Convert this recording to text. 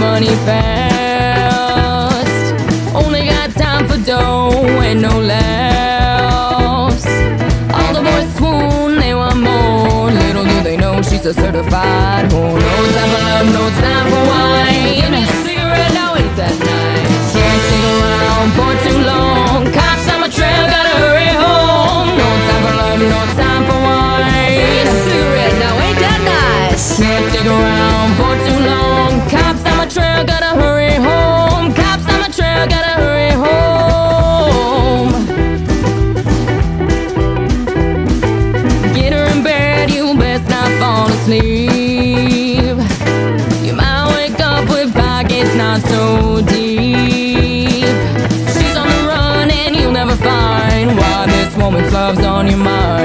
money fast. Only got time for dough and no laughs. All the boys swoon, they want more. Little do they know she's a certified whore. No time for love, no time for wine. Give me a cigarette, now ain't that nice. Can't stick around for too long. Cops on my trail, gotta hurry home. No time for love, no time for wine. Give me a cigarette, now ain't that nice. Can't stick around for too long. Cops on my trail, gotta hurry home. Cops on my trail, gotta hurry home. Get her in bed, you best not fall asleep. You might wake up with pockets not so deep. She's on the run and you'll never find why this woman's love's on your mind.